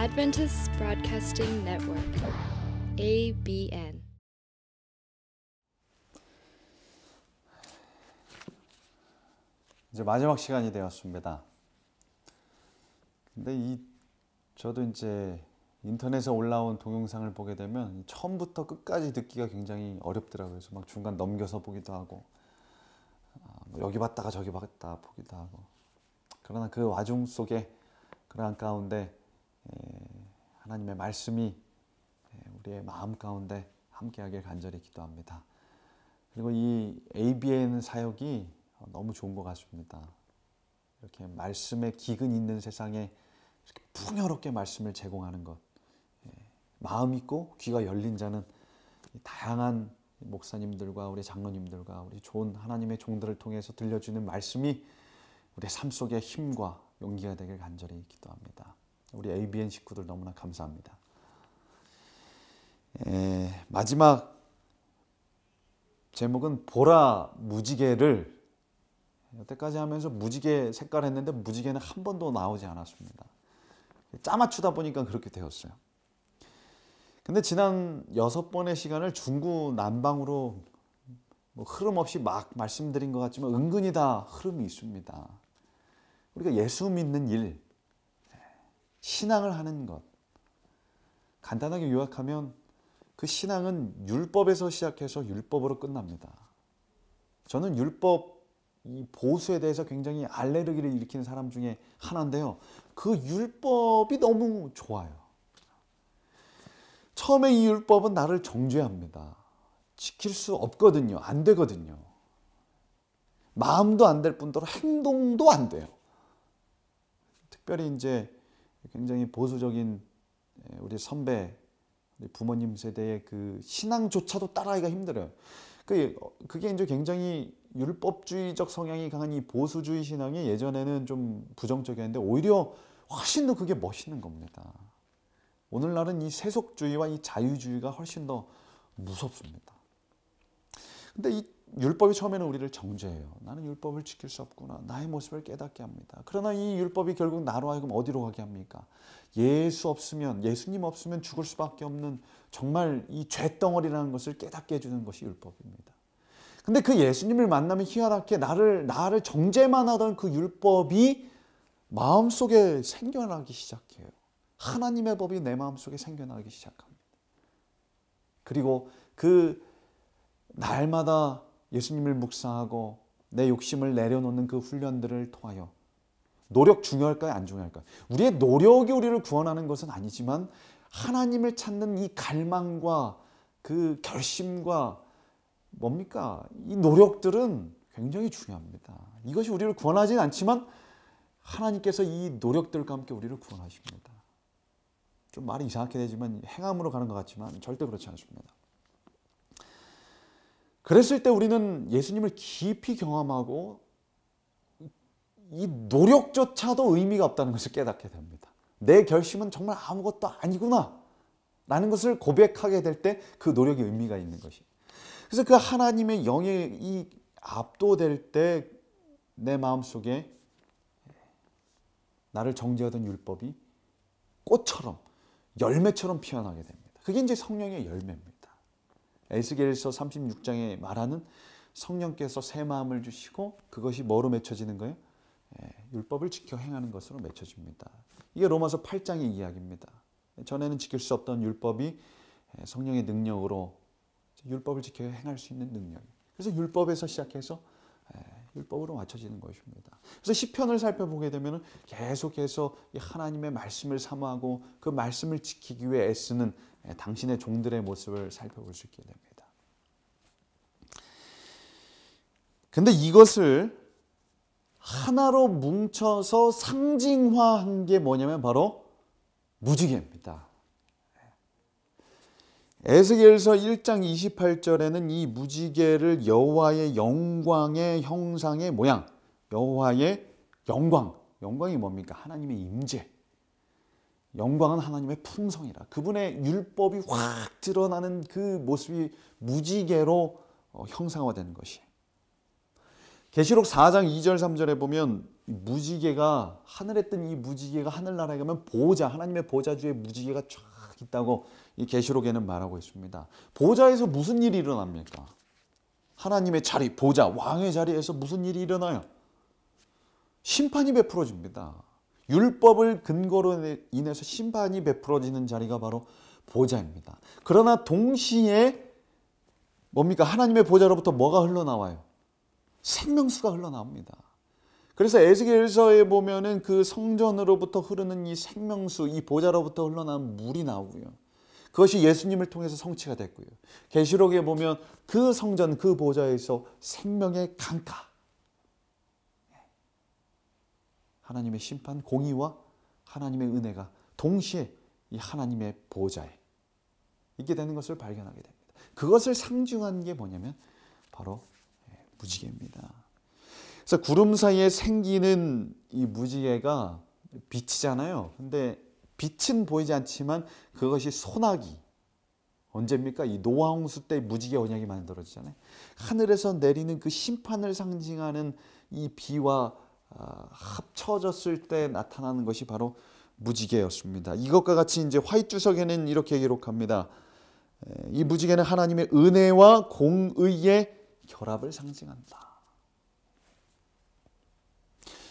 Adventist Broadcasting Network, ABN. 이제 마지막 시간이 되었습니다. 근데 저도 이제 인터넷에 올라온 동영상을 보게 되면 처음부터 끝까지 듣기가 굉장히 어렵더라고요. 그래서 막 중간 넘겨서 보기도 하고, 여기 봤다가 저기 봤다 보기도 하고. 그러나 그 와중 속에, 그러한 가운데 하나님의 말씀이 우리의 마음 가운데 함께하길 간절히 기도합니다. 그리고 이 ABN 사역이 너무 좋은 것 같습니다. 이렇게 말씀에 기근 있는 세상에 이렇게 풍요롭게 말씀을 제공하는 것, 마음 있고 귀가 열린 자는 다양한 목사님들과 우리 장로님들과 우리 좋은 하나님의 종들을 통해서 들려주는 말씀이 우리 삶 속에 힘과 용기가 되길 간절히 기도합니다. 우리 ABN 식구들 너무나 감사합니다. 마지막 제목은 보라 무지개를, 여태까지 하면서 무지개 색깔 했는데 무지개는 한 번도 나오지 않았습니다. 짜맞추다 보니까 그렇게 되었어요. 근데 지난 6번의 시간을 중구난방으로 흐름 없이 막 말씀드린 것 같지만 은근히 다 흐름이 있습니다. 우리가 예수 믿는 일, 신앙을 하는 것, 간단하게 요약하면 그 신앙은 율법에서 시작해서 율법으로 끝납니다. 저는 율법 이 보수에 대해서 굉장히 알레르기를 일으키는 사람 중에 하나인데요. 그 율법이 너무 좋아요. 처음에 이 율법은 나를 정죄합니다. 지킬 수 없거든요. 안 되거든요. 마음도 안 될 뿐더러 행동도 안 돼요. 특별히 이제 굉장히 보수적인 우리 선배, 우리 부모님 세대의 그 신앙조차도 따라하기가 힘들어요. 그게 이제 굉장히 율법주의적 성향이 강한 이 보수주의 신앙이 예전에는 좀 부정적이었는데 오히려 훨씬 더 그게 멋있는 겁니다. 오늘날은 이 세속주의와 이 자유주의가 훨씬 더 무섭습니다. 근데 이 율법이 처음에는 우리를 정죄해요. 나는 율법을 지킬 수 없구나. 나의 모습을 깨닫게 합니다. 그러나 이 율법이 결국 나로 하여금 어디로 가게 합니까? 예수님 없으면 죽을 수밖에 없는 정말 이 죄덩어리라는 것을 깨닫게 해주는 것이 율법입니다. 근데 그 예수님을 만나면 희한하게 나를 정죄만 하던 그 율법이 마음속에 생겨나기 시작해요. 하나님의 법이 내 마음속에 생겨나기 시작합니다. 그리고 그 날마다 예수님을 묵상하고 내 욕심을 내려놓는 그 훈련들을 통하여, 노력 중요할까요? 안 중요할까요? 우리의 노력이 우리를 구원하는 것은 아니지만 하나님을 찾는 이 갈망과 그 결심과 뭡니까? 이 노력들은 굉장히 중요합니다. 이것이 우리를 구원하지는 않지만 하나님께서 이 노력들과 함께 우리를 구원하십니다. 좀 말이 이상하게 되지만 행함으로 가는 것 같지만 절대 그렇지 않습니다. 그랬을 때 우리는 예수님을 깊이 경험하고 이 노력조차도 의미가 없다는 것을 깨닫게 됩니다. 내 결심은 정말 아무것도 아니구나 라는 것을 고백하게 될 때 그 노력이 의미가 있는 것이. 그래서 그 하나님의 영에 이 압도될 때 내 마음속에 나를 정죄하던 율법이 꽃처럼 열매처럼 피어나게 됩니다. 그게 이제 성령의 열매입니다. 에스겔서 36장에 말하는 성령께서 새 마음을 주시고 그것이 뭐로 맺혀지는 거예요? 율법을 지켜 행하는 것으로 맺혀집니다. 이게 로마서 8장의 이야기입니다. 전에는 지킬 수 없던 율법이 성령의 능력으로 율법을 지켜 행할 수 있는 능력. 그래서 율법에서 시작해서 율법으로 맞춰지는 것입니다. 그래서 시편을 살펴보게 되면 계속해서 하나님의 말씀을 사모하고 그 말씀을 지키기 위해 애쓰는 당신의 종들의 모습을 살펴볼 수 있게 됩니다. 근데 이것을 하나로 뭉쳐서 상징화한 게 뭐냐면 바로 무지개입니다. 에스겔서 1장 28절에는 이 무지개를 여호와의 영광의 형상의 모양, 여호와의 영광이 뭡니까? 하나님의 임재. 영광은 하나님의 품성이라. 그분의 율법이 확 드러나는 그 모습이 무지개로 형상화되는 것이. 계시록 4장 2절 3절에 보면 무지개가 하늘에 뜬 이 무지개가 하늘나라에 가면 보좌, 하나님의 보좌주에 무지개가 쫙 있다고 이 계시록에는 말하고 있습니다. 보좌에서 무슨 일이 일어납니까? 하나님의 자리, 보좌, 왕의 자리에서 무슨 일이 일어나요? 심판이 베풀어집니다. 율법을 근거로 인해서 심판이 베풀어지는 자리가 바로 보좌입니다. 그러나 동시에 뭡니까? 하나님의 보좌로부터 뭐가 흘러나와요? 생명수가 흘러나옵니다. 그래서 에스겔서에 보면은 그 성전으로부터 흐르는 이 생명수, 이 보좌로부터 흘러나온 물이 나오고요. 그것이 예수님을 통해서 성취가 됐고요. 계시록에 보면 그 성전, 그 보좌에서 생명의 강가, 하나님의 심판, 공의와 하나님의 은혜가 동시에 이 하나님의 보좌에 있게 되는 것을 발견하게 됩니다. 그것을 상징한 게 뭐냐면 바로 무지개입니다. 그래서 구름 사이에 생기는 이 무지개가 빛이잖아요. 근데 빛은 보이지 않지만 그것이 소나기. 언제입니까? 이 노아홍수 때 무지개 언약이 만들어지잖아요. 하늘에서 내리는 그 심판을 상징하는 이 비와 합쳐졌을 때 나타나는 것이 바로 무지개였습니다. 이것과 같이 이제 화이트석에는 이렇게 기록합니다. 이 무지개는 하나님의 은혜와 공의의 결합을 상징한다.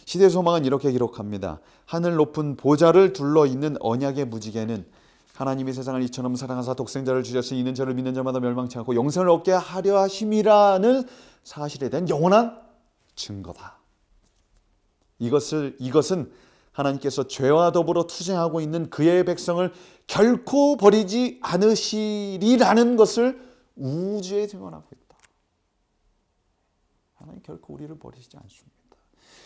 시대소망은 이렇게 기록합니다. 하늘 높은 보좌를 둘러 있는 언약의 무지개는 하나님이 세상을 이처럼 사랑하사 독생자를 주셨으니 이는 저를 믿는 자마다 멸망치 않고 영생을 얻게 하려 하심이라는 사실에 대한 영원한 증거다. 이것은 하나님께서 죄와 더불어 투쟁하고 있는 그의 백성을 결코 버리지 않으시리라는 것을 우주에 증언하고 있다. 하나님 결코 우리를 버리시지 않습니다.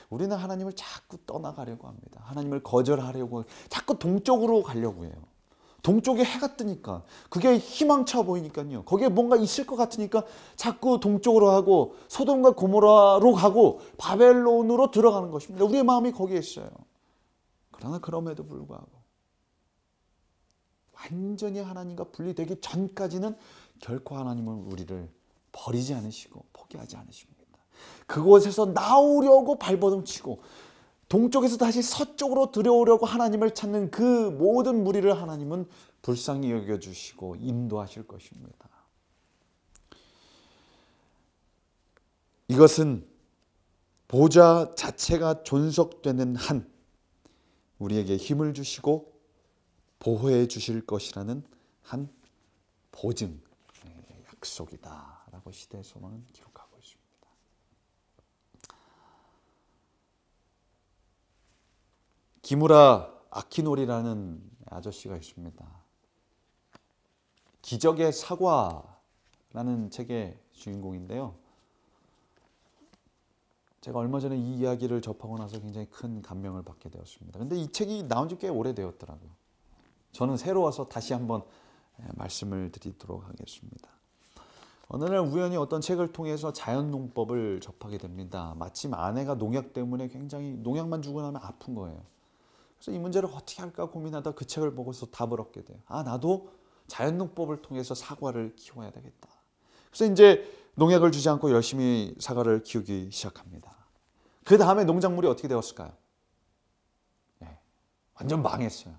우리는 하나님을 자꾸 떠나가려고 합니다. 하나님을 거절하려고, 자꾸 동쪽으로 가려고 해요. 동쪽에 해가 뜨니까, 그게 희망차 보이니까요. 거기에 뭔가 있을 것 같으니까 자꾸 동쪽으로 하고 소돔과 고모라로 가고 바벨론으로 들어가는 것입니다. 우리의 마음이 거기에 있어요. 그러나 그럼에도 불구하고 완전히 하나님과 분리되기 전까지는 결코 하나님은 우리를 버리지 않으시고 포기하지 않으십니다. 그곳에서 나오려고 발버둥치고 동쪽에서 다시 서쪽으로 들어오려고 하나님을 찾는 그 모든 무리를 하나님은 불쌍히 여겨주시고 인도하실 것입니다. 이것은 보좌 자체가 존속되는 한 우리에게 힘을 주시고 보호해 주실 것이라는 한 보증, 약속이다라고 시대소망은 기록하고 있습니다. 기무라 아키노리라는 아저씨가 있습니다. 기적의 사과라는 책의 주인공인데요. 제가 얼마 전에 이 이야기를 접하고 나서 굉장히 큰 감명을 받게 되었습니다. 근데 이 책이 나온 지 꽤 오래되었더라고요. 저는 새로워서 다시 한번 말씀을 드리도록 하겠습니다. 어느 날 우연히 어떤 책을 통해서 자연농법을 접하게 됩니다. 마침 아내가 농약 때문에 굉장히 농약만 주고 나면 아픈 거예요. 그래서 이 문제를 어떻게 할까 고민하다 그 책을 보고서 답을 얻게 돼요. 나도 자연농법을 통해서 사과를 키워야 되겠다. 그래서 이제 농약을 주지 않고 열심히 사과를 키우기 시작합니다. 그 다음에 농작물이 어떻게 되었을까요? 완전 망했어요.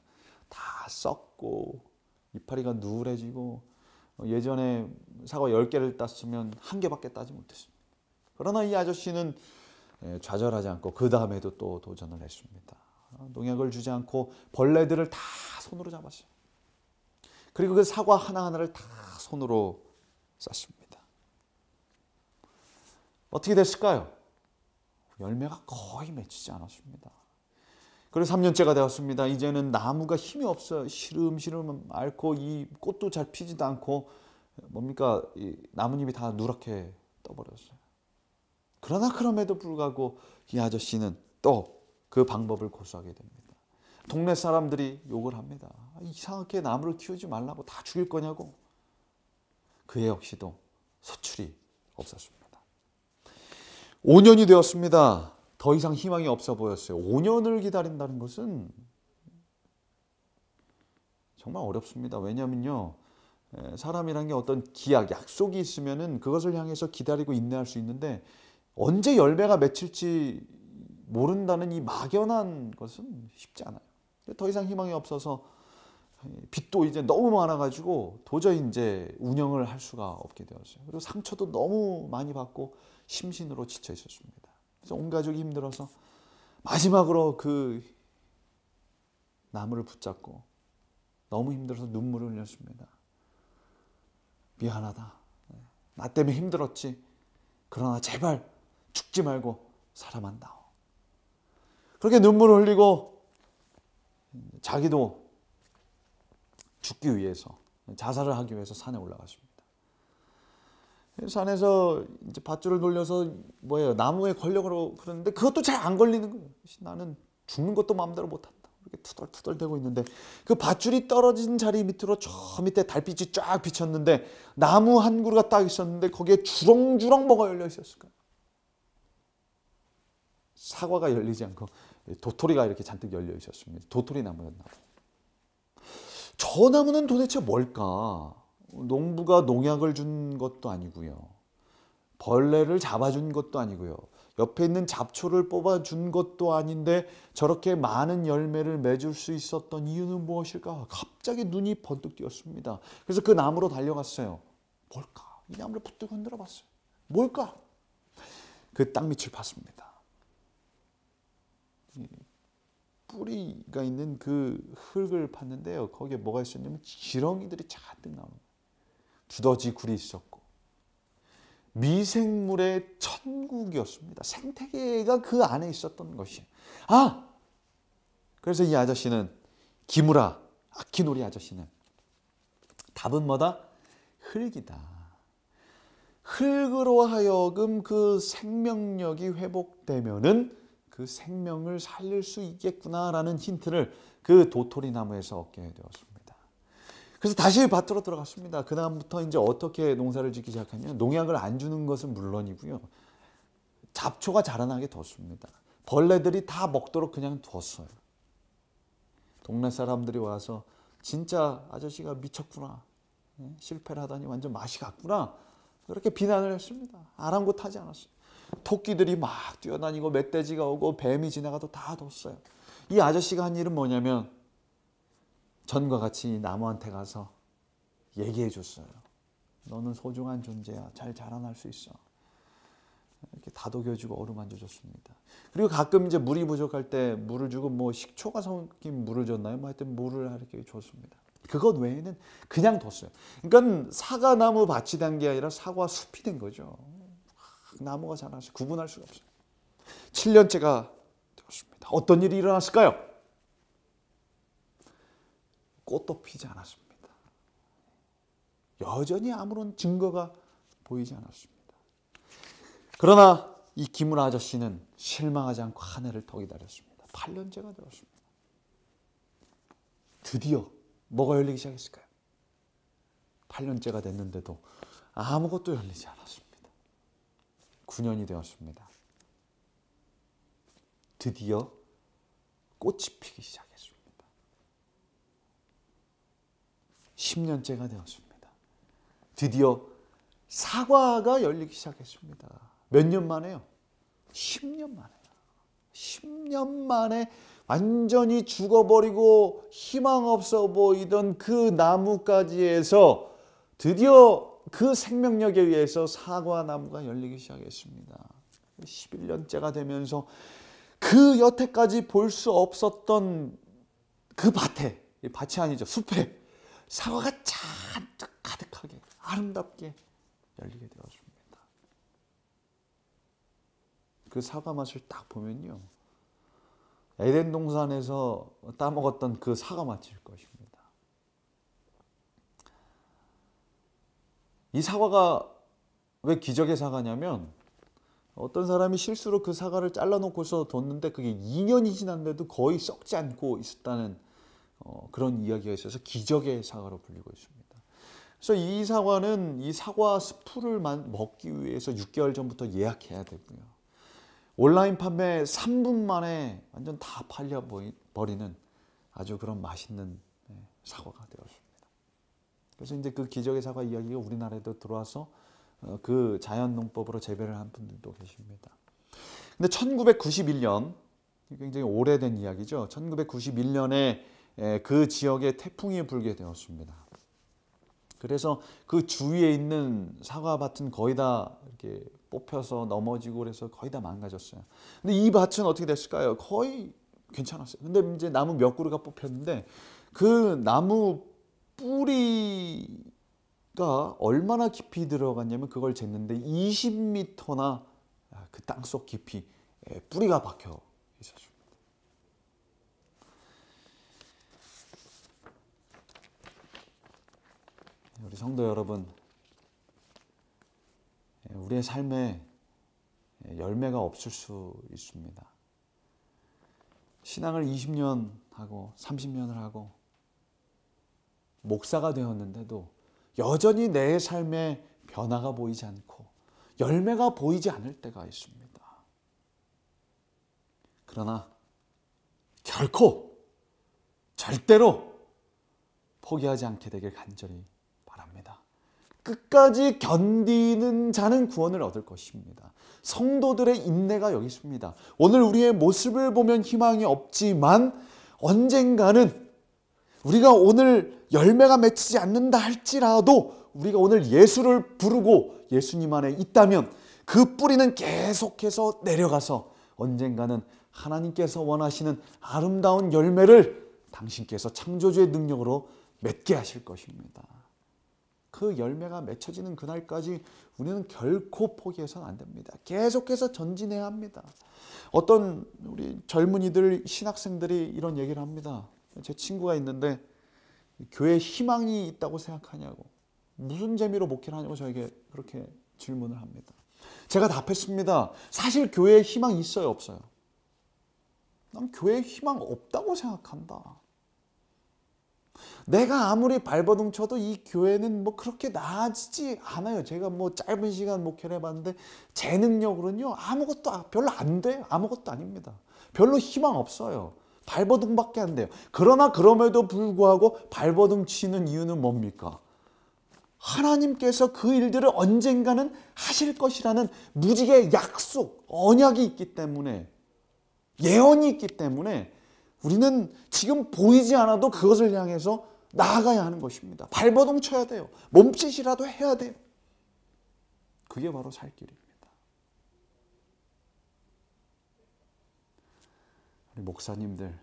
다 썩고 이파리가 누래지고 예전에 사과 10개를 땄으면 1개밖에 따지 못했습니다. 그러나 이 아저씨는 좌절하지 않고 그 다음에도 또 도전을 했습니다. 농약을 주지 않고 벌레들을 다 손으로 잡았어요. 그리고 그 사과 하나하나를 다 손으로 쌌습니다. 어떻게 됐을까요? 열매가 거의 맺히지 않았습니다. 그래서 3년째가 되었습니다. 이제는 나무가 힘이 없어요. 시름시름 앓고 이 꽃도 잘 피지도 않고 뭡니까? 이 나뭇잎이 다 누렇게 떠버렸어요. 그러나 그럼에도 불구하고 이 아저씨는 또 그 방법을 고수하게 됩니다. 동네 사람들이 욕을 합니다. 이상하게 나무를 키우지 말라고, 다 죽일 거냐고. 그애 역시도 소출이 없었습니다. 5년이 되었습니다. 더 이상 희망이 없어 보였어요. 5년을 기다린다는 것은 정말 어렵습니다. 왜냐하면요, 사람이란 게 어떤 기약, 약속이 있으면은 그것을 향해서 기다리고 인내할 수 있는데 언제 열매가 맺힐지 모른다는 이 막연한 것은 쉽지 않아요. 더 이상 희망이 없어서 빚도 이제 너무 많아가지고 도저히 이제 운영을 할 수가 없게 되었어요. 그리고 상처도 너무 많이 받고 심신으로 지쳐 있었습니다. 그래서 온 가족이 힘들어서 마지막으로 그 나무를 붙잡고 너무 힘들어서 눈물을 흘렸습니다. 미안하다. 나 때문에 힘들었지. 그러나 제발 죽지 말고 살아만다오. 그렇게 눈물을 흘리고 자기도 죽기 위해서, 자살을 하기 위해서 산에 올라갔습니다. 산에서 이제 밧줄을 돌려서 나무에 걸려고 그러는데 그것도 잘 안 걸리는 거예요. 나는 죽는 것도 마음대로 못한다. 이렇게 투덜투덜대고 있는데 그 밧줄이 떨어진 자리 밑으로 저 밑에 달빛이 쫙 비쳤는데 나무 한 그루가 딱 있었는데 거기에 주렁주렁 뭐가 열려 있었을까요? 사과가 열리지 않고 도토리가 이렇게 잔뜩 열려 있었습니다. 도토리 나무였나 봐요. 저 나무는 도대체 뭘까? 농부가 농약을 준 것도 아니고요. 벌레를 잡아준 것도 아니고요. 옆에 있는 잡초를 뽑아준 것도 아닌데 저렇게 많은 열매를 맺을 수 있었던 이유는 무엇일까? 갑자기 눈이 번뜩 띄었습니다. 그래서 그 나무로 달려갔어요. 뭘까? 이 나무를 부쩍 흔들어 봤어요. 뭘까? 그 땅밑을 봤습니다. 뿌리가 있는 그 흙을 팠는데요. 거기에 뭐가 있었냐면 지렁이들이 잔뜩 나오는 거예요. 두더지 굴이 있었고 미생물의 천국이었습니다. 생태계가 그 안에 있었던 것이에요. 그래서 이 아저씨는 기무라 아키노리 아저씨는 답은 뭐다? 흙이다. 흙으로 하여금 그 생명력이 회복되면은 그 생명을 살릴 수 있겠구나라는 힌트를 그 도토리 나무에서 얻게 되었습니다. 그래서 다시 밭으로 들어갔습니다. 그 다음부터 이제 어떻게 농사를 짓기 시작하면 농약을 안 주는 것은 물론이고요. 잡초가 자라나게 뒀습니다. 벌레들이 다 먹도록 그냥 뒀어요. 동네 사람들이 와서 진짜 아저씨가 미쳤구나. 실패를 하다니 완전 맛이 갔구나. 그렇게 비난을 했습니다. 아랑곳하지 않았어요. 토끼들이 막 뛰어다니고 멧돼지가 오고 뱀이 지나가도 다 뒀어요. 이 아저씨가 한 일은 뭐냐면 전과 같이 나무한테 가서 얘기해 줬어요. 너는 소중한 존재야. 잘 자라날 수 있어. 이렇게 다독여주고 어루만져 줬습니다. 그리고 가끔 이제 물이 부족할 때 물을 주고 식초가 섞인 물을 줬나요? 하여튼 물을 이렇게 줬습니다. 그것 외에는 그냥 뒀어요. 그러니까 사과나무 밭이 된 게 아니라 사과 숲이 된 거죠. 나무가 자라서 구분할 수가 없어요. 7년째가 되었습니다. 어떤 일이 일어났을까요? 꽃도 피지 않았습니다. 여전히 아무런 증거가 보이지 않았습니다. 그러나 이 기문 아저씨는 실망하지 않고 한 해를 더 기다렸습니다. 8년째가 되었습니다. 드디어 뭐가 열리기 시작했을까요? 8년째가 됐는데도 아무것도 열리지 않았습니다. 9년이 되었습니다. 드디어 꽃이 피기 시작했습니다. 10년째가 되었습니다. 드디어 사과가 열리기 시작했습니다. 몇 년 만에요? 10년 만에요. 10년 만에 완전히 죽어버리고 희망 없어 보이던 그 나무가지에서 드디어 그 생명력에 의해서 사과나무가 열리기 시작했습니다. 11년째가 되면서 그 여태까지 볼 수 없었던 그 밭에, 밭이 아니죠, 숲에 사과가 잔뜩 가득하게 아름답게 열리게 되었습니다. 그 사과 맛을 딱 보면요, 에덴 동산에서 따먹었던 그 사과 맛일 것입니다. 이 사과가 왜 기적의 사과냐면 어떤 사람이 실수로 그 사과를 잘라놓고서 뒀는데 그게 2년이 지났는데도 거의 썩지 않고 있었다는 그런 이야기가 있어서 기적의 사과로 불리고 있습니다. 그래서 이 사과는 이 사과 스프를 먹기 위해서 6개월 전부터 예약해야 되고요. 온라인 판매 3분 만에 완전 다 팔려버리는 아주 그런 맛있는 사과가 되었습니다. 그래서 이제 그 기적의 사과 이야기가 우리나라에도 들어와서 그 자연농법으로 재배를 한 분들도 계십니다. 근데 1991년, 굉장히 오래된 이야기죠. 1991년에 그 지역에 태풍이 불게 되었습니다. 그래서 그 주위에 있는 사과밭은 거의 다 이렇게 뽑혀서 넘어지고 그래서 거의 다 망가졌어요. 근데 이 밭은 어떻게 됐을까요? 거의 괜찮았어요. 근데 이제 나무 몇 그루가 뽑혔는데 그 나무 뿌리가 얼마나 깊이 들어갔냐면 그걸 쟀는데 20m나 그 땅속 깊이 뿌리가 박혀 있었습니다. 우리 성도 여러분, 우리의 삶에 열매가 없을 수 있습니다. 신앙을 20년 하고 30년을 하고 목사가 되었는데도 여전히 내 삶에 변화가 보이지 않고 열매가 보이지 않을 때가 있습니다. 그러나 결코 절대로 포기하지 않게 되길 간절히 바랍니다. 끝까지 견디는 자는 구원을 얻을 것입니다. 성도들의 인내가 여기 있습니다. 오늘 우리의 모습을 보면 희망이 없지만 언젠가는 우리가 오늘 열매가 맺히지 않는다 할지라도 우리가 오늘 예수를 부르고 예수님 안에 있다면 그 뿌리는 계속해서 내려가서 언젠가는 하나님께서 원하시는 아름다운 열매를 당신께서 창조주의 능력으로 맺게 하실 것입니다. 그 열매가 맺혀지는 그날까지 우리는 결코 포기해서는 안 됩니다. 계속해서 전진해야 합니다. 어떤 우리 젊은이들, 신학생들이 이런 얘기를 합니다. 제 친구가 있는데 교회에 희망이 있다고 생각하냐고, 무슨 재미로 목회를 하냐고 저에게 그렇게 질문을 합니다. 제가 답했습니다. 사실 교회에 희망이 있어요, 없어요? 난 교회에 희망 없다고 생각한다. 내가 아무리 발버둥 쳐도 이 교회는 뭐 그렇게 나아지지 않아요. 제가 뭐 짧은 시간 목회를 해봤는데 제 능력으로는요 아무것도 별로 안 돼요. 아무것도 아닙니다. 별로 희망 없어요. 발버둥밖에 안 돼요. 그러나 그럼에도 불구하고 발버둥 치는 이유는 뭡니까? 하나님께서 그 일들을 언젠가는 하실 것이라는 무지개 약속, 언약이 있기 때문에, 예언이 있기 때문에 우리는 지금 보이지 않아도 그것을 향해서 나아가야 하는 것입니다. 발버둥 쳐야 돼요. 몸짓이라도 해야 돼요. 그게 바로 살 길입니다. 우리 목사님들,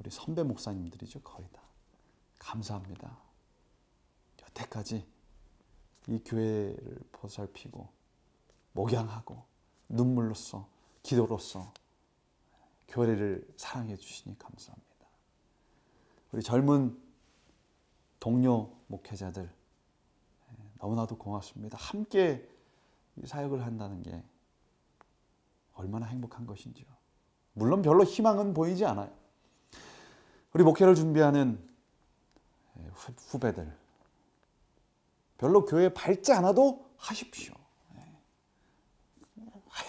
우리 선배 목사님들이죠. 거의 다. 감사합니다. 여태까지 이 교회를 보살피고 목양하고 눈물로써 기도로써 교회를 사랑해 주시니 감사합니다. 우리 젊은 동료 목회자들 너무나도 고맙습니다. 함께 사역을 한다는 게 얼마나 행복한 것인지요. 물론 별로 희망은 보이지 않아요. 우리 목회를 준비하는 후배들, 별로 교회에 밝지 않아도 하십시오.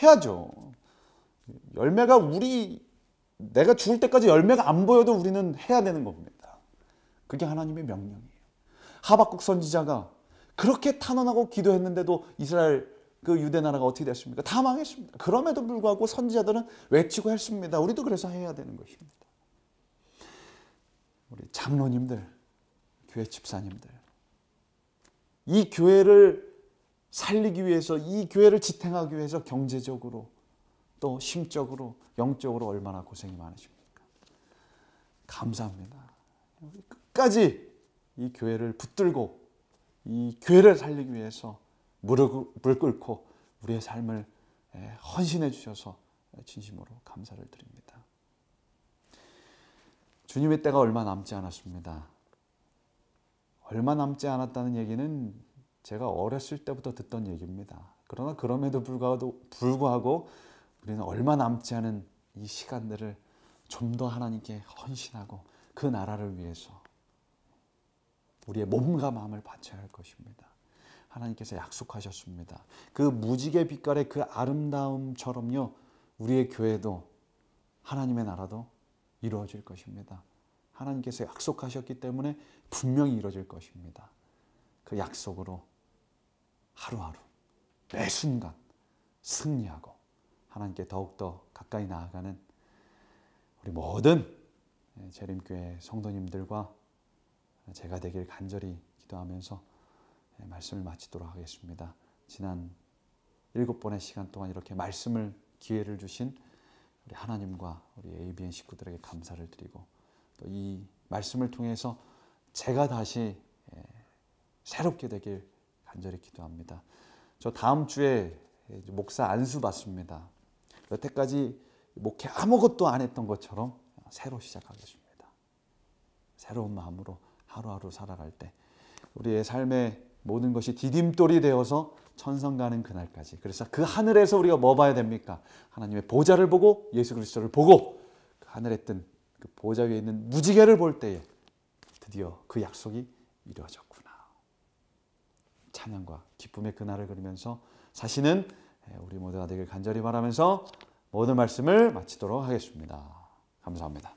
해야죠. 열매가 내가 죽을 때까지 열매가 안 보여도 우리는 해야 되는 겁니다. 그게 하나님의 명령이에요. 하박국 선지자가 그렇게 탄원하고 기도했는데도 이스라엘 그 유대 나라가 어떻게 됐습니까? 다 망했습니다. 그럼에도 불구하고 선지자들은 외치고 했습니다. 우리도 그래서 해야 되는 것입니다. 우리 장로님들, 교회 집사님들, 이 교회를 살리기 위해서, 이 교회를 지탱하기 위해서 경제적으로 또 심적으로, 영적으로 얼마나 고생이 많으십니까? 감사합니다. 끝까지 이 교회를 붙들고 이 교회를 살리기 위해서 무릎을 꿇고 우리의 삶을 헌신해 주셔서 진심으로 감사를 드립니다. 주님의 때가 얼마 남지 않았습니다. 얼마 남지 않았다는 얘기는 제가 어렸을 때부터 듣던 얘기입니다. 그러나 그럼에도 불구하고 우리는 얼마 남지 않은 이 시간들을 좀 더 하나님께 헌신하고 그 나라를 위해서 우리의 몸과 마음을 바쳐야 할 것입니다. 하나님께서 약속하셨습니다. 그 무지개 빛깔의 그 아름다움처럼요, 우리의 교회도 하나님의 나라도 이루어질 것입니다. 하나님께서 약속하셨기 때문에 분명히 이루어질 것입니다. 그 약속으로 하루하루 매 순간 승리하고 하나님께 더욱더 가까이 나아가는 우리 모든 재림교회 성도님들과 제가 되길 간절히 기도하면서 말씀을 마치도록 하겠습니다. 지난 7번의 시간 동안 이렇게 말씀을 기회를 주신 우리 하나님과 우리 ABN 식구들에게 감사를 드리고 또 이 말씀을 통해서 제가 다시 새롭게 되길 간절히 기도합니다. 저 다음 주에 목사 안수 받습니다. 여태까지 목회 아무것도 안 했던 것처럼 새로 시작하겠습니다. 새로운 마음으로 하루하루 살아갈 때 우리의 삶의 모든 것이 디딤돌이 되어서 천성 가는 그날까지. 그래서 그 하늘에서 우리가 뭐 봐야 됩니까? 하나님의 보좌를 보고 예수 그리스도를 보고 그 하늘에 뜬 그 보좌 위에 있는 무지개를 볼 때에 드디어 그 약속이 이루어졌구나. 찬양과 기쁨의 그날을 그리면서 사시는 우리 모두가 되길 간절히 바라면서 모든 말씀을 마치도록 하겠습니다. 감사합니다.